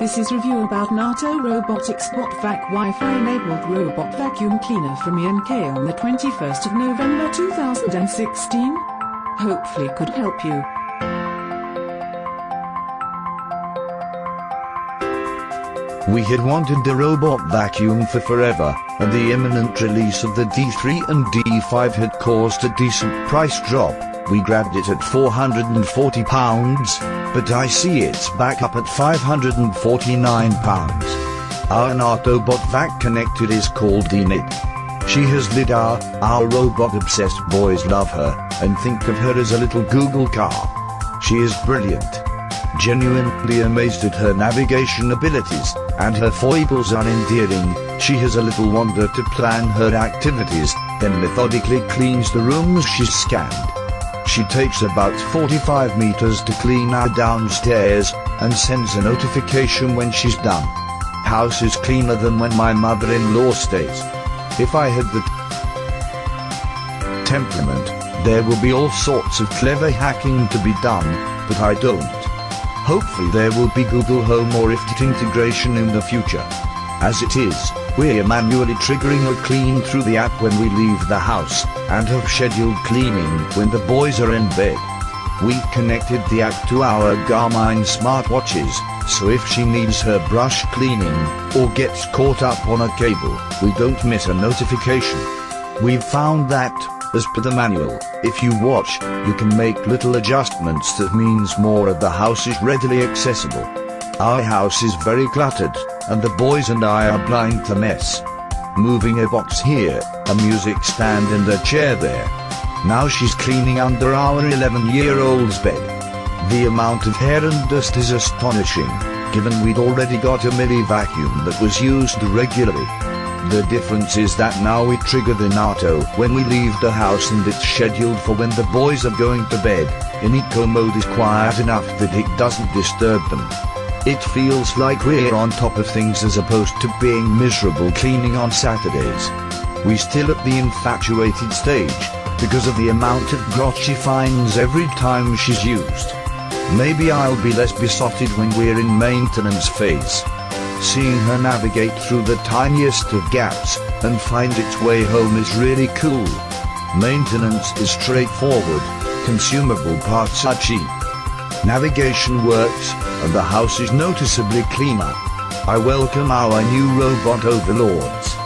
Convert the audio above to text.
This is review about Neato Robotics Botvac Wi-Fi enabled robot vacuum cleaner from EMK on the 21st of November 2016. Hopefully could help you. We had wanted the robot vacuum for forever, and the imminent release of the D3 and D5 had caused a decent price drop. We grabbed it at £440, but I see it's back up at £549. Our Neato Botvac connected is called Neato. She has lit our robot-obsessed boys love her, and think of her as a little Google car. She is brilliant. Genuinely amazed at her navigation abilities, and her foibles are endearing. She has a little wonder to plan her activities, then methodically cleans the rooms she's scanned. She takes about 45 meters to clean our downstairs, and sends a notification when she's done. House is cleaner than when my mother-in-law stays. If I had the temperament, there will be all sorts of clever hacking to be done, but I don't. Hopefully there will be Google Home or IFTTT integration in the future. As it is, we're manually triggering a clean through the app when we leave the house, and have scheduled cleaning when the boys are in bed. We connected the app to our Garmin smartwatches, so if she needs her brush cleaning, or gets caught up on a cable, we don't miss a notification. We've found that, as per the manual, if you watch, you can make little adjustments. That means more of the house is readily accessible. Our house is very cluttered, and the boys and I are blind to mess. Moving a box here, a music stand and a chair there. Now she's cleaning under our 11-year-old's bed. The amount of hair and dust is astonishing, given we'd already got a mini vacuum that was used regularly. The difference is that now we trigger the Neato when we leave the house, and it's scheduled for when the boys are going to bed. In eco mode is quiet enough that it doesn't disturb them. It feels like we're on top of things as opposed to being miserable cleaning on Saturdays. We're still at the infatuated stage, because of the amount of grot she finds every time she's used. Maybe I'll be less besotted when we're in maintenance phase. Seeing her navigate through the tiniest of gaps, and find its way home is really cool. Maintenance is straightforward, consumable parts are cheap. Navigation works, and the house is noticeably cleaner. I welcome our new robot overlords.